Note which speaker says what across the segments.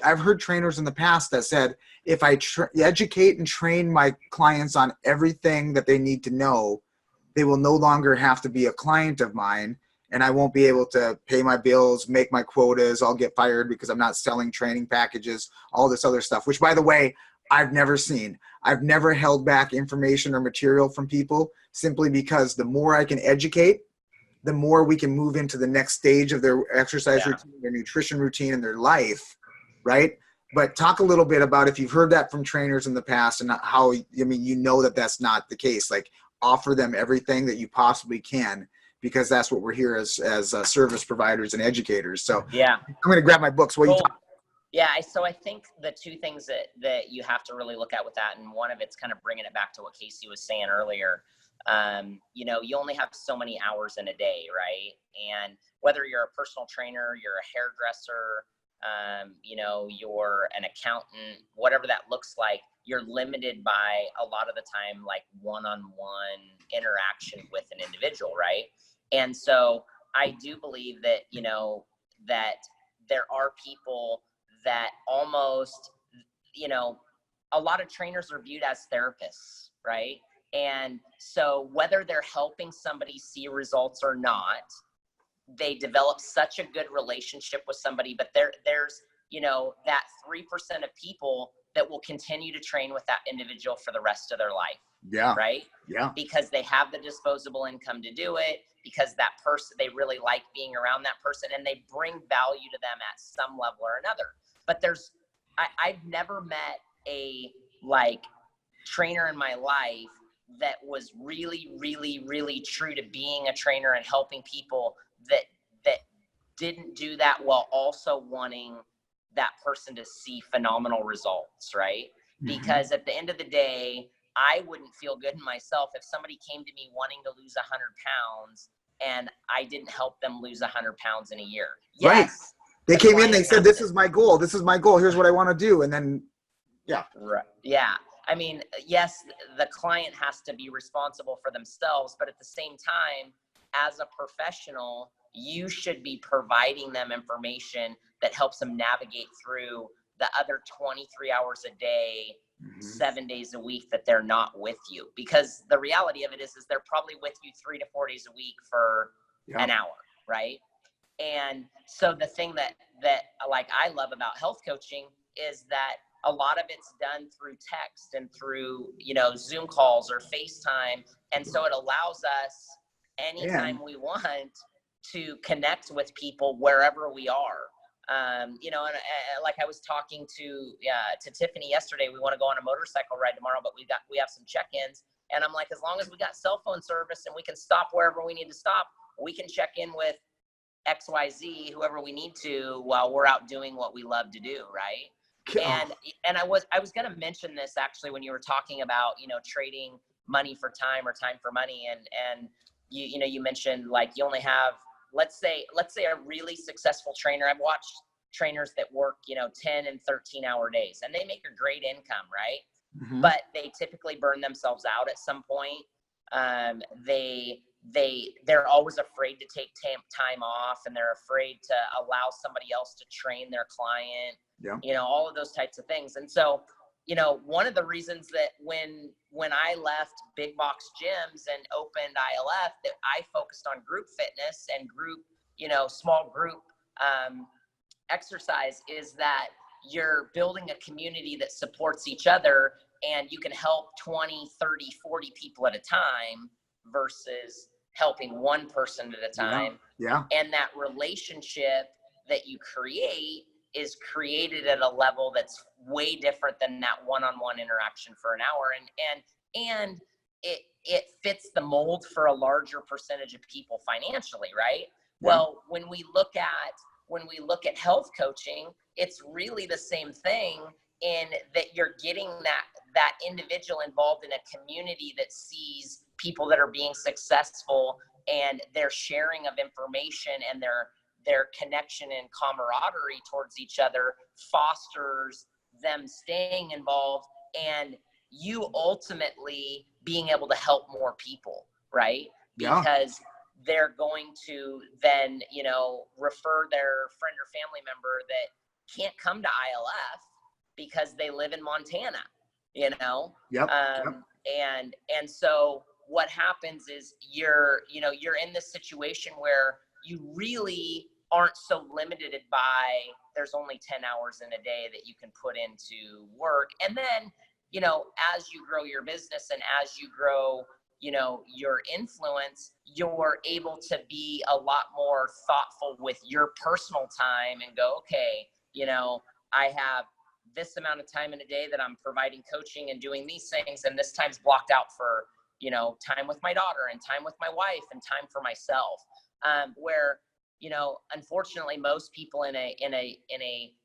Speaker 1: I've heard trainers in the past that said, if I educate and train my clients on everything that they need to know, they will no longer have to be a client of mine, and I won't be able to pay my bills, make my quotas. I'll get fired because I'm not selling training packages, all this other stuff, which, by the way, I've never seen. I've never held back information or material from people, simply because the more I can educate, the more we can move into the next stage of their exercise routine, their nutrition routine, and their life, right? But talk a little bit about, if you've heard that from trainers in the past, and how, I mean, you know that that's not the case. Like, offer them everything that you possibly can, because that's what we're here as service providers and educators. So
Speaker 2: yeah,
Speaker 1: I'm going to grab my books. What
Speaker 2: cool.
Speaker 1: you talking?
Speaker 2: Yeah, so I think the two things that you have to really look at with that, and one of it's kind of bringing it back to what Casey was saying earlier. You know, you only have so many hours in a day, right? And whether you're a personal trainer, you're a hairdresser, you know, you're an accountant, whatever that looks like, you're limited by a lot of the time, like one-on-one interaction with an individual, right? And so I do believe that, you know, that there are people that almost, you know, a lot of trainers are viewed as therapists, right? And so whether they're helping somebody see results or not, they develop such a good relationship with somebody, but there's, you know, that 3% of people that will continue to train with that individual for the rest of their life.
Speaker 1: Yeah.
Speaker 2: Right.
Speaker 1: Yeah.
Speaker 2: Because they have the disposable income to do it, because that person, they really like being around that person, and they bring value to them at some level or another. But I've never met a like trainer in my life that was really, really, really true to being a trainer and helping people that didn't do that while also wanting that person to see phenomenal results, right? Because at the end of the day, I wouldn't feel good in myself if somebody came to me wanting to lose 100 pounds and I didn't help them lose 100 pounds in a year. Yes.
Speaker 1: Right. They came in, they said, this is my goal. This is my goal. Here's what I want to do. And then, yeah.
Speaker 2: Right. Yeah. I mean, yes, the client has to be responsible for themselves, but at the same time, as a professional, you should be providing them information that helps them navigate through the other 23 hours a day, 7 days a week that they're not with you. Because the reality of it is they're probably with you 3 to 4 days a week for an hour, right? And so the thing that like I love about health coaching is that a lot of it's done through text and through, you know, Zoom calls or FaceTime. And so it allows us anytime we want to connect with people wherever we are. You know, and like I was talking to Tiffany yesterday, we want to go on a motorcycle ride tomorrow, but we have some check-ins, and I'm like, as long as we got cell phone service and we can stop wherever we need to stop, we can check in with XYZ, whoever we need to, while we're out doing what we love to do, right? And I was going to mention this actually when you were talking about, you know, trading money for time or time for money, and you know, you mentioned like you only have, let's say a really successful trainer. I've watched trainers that work, you know, 10 and 13 hour days, and they make a great income, right? But they typically burn themselves out at some point. They're always afraid to take time off, and they're afraid to allow somebody else to train their client, you know, all of those types of things. And so, you know, one of the reasons that when I left big box gyms and opened ILF, that I focused on group fitness and group, you know, small group exercise, is that you're building a community that supports each other, and you can help 20, 30, 40 people at a time versus helping one person at a time.
Speaker 1: Yeah.
Speaker 2: And that relationship that you create is created at a level that's way different than that one-on-one interaction for an hour. And it fits the mold for a larger percentage of people financially, right? Well, when we look at health coaching, it's really the same thing, in that you're getting that individual involved in a community that sees people that are being successful, and their sharing of information and their connection and camaraderie towards each other fosters them staying involved, and you ultimately being able to help more people, right? Because they're going to then, you know, refer their friend or family member that can't come to ILF because they live in Montana, you know?
Speaker 1: Yep.
Speaker 2: And so what happens is you're in this situation where you really aren't so limited by there's only 10 hours in a day that you can put into work. And then, you know, as you grow your business and as you grow, you know, your influence, you're able to be a lot more thoughtful with your personal time and go, okay, you know, I have this amount of time in a day that I'm providing coaching and doing these things. And this time's blocked out for, you know, time with my daughter and time with my wife and time for myself. Where, you know, unfortunately, most people in a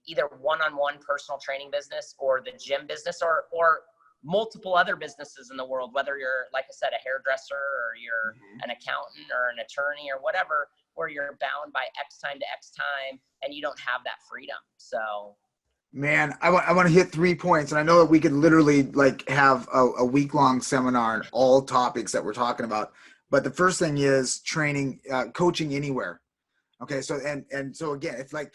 Speaker 2: either one-on-one personal training business or the gym business or multiple other businesses in the world, whether you're, like I said, a hairdresser or you're an accountant or an attorney or whatever, where you're bound by X time to X time and you don't have that freedom. So,
Speaker 1: man, I want to hit 3 points, and I know that we could literally like have a week-long seminar on all topics that we're talking about. But the first thing is training, coaching anywhere. Okay, so and so again, it's like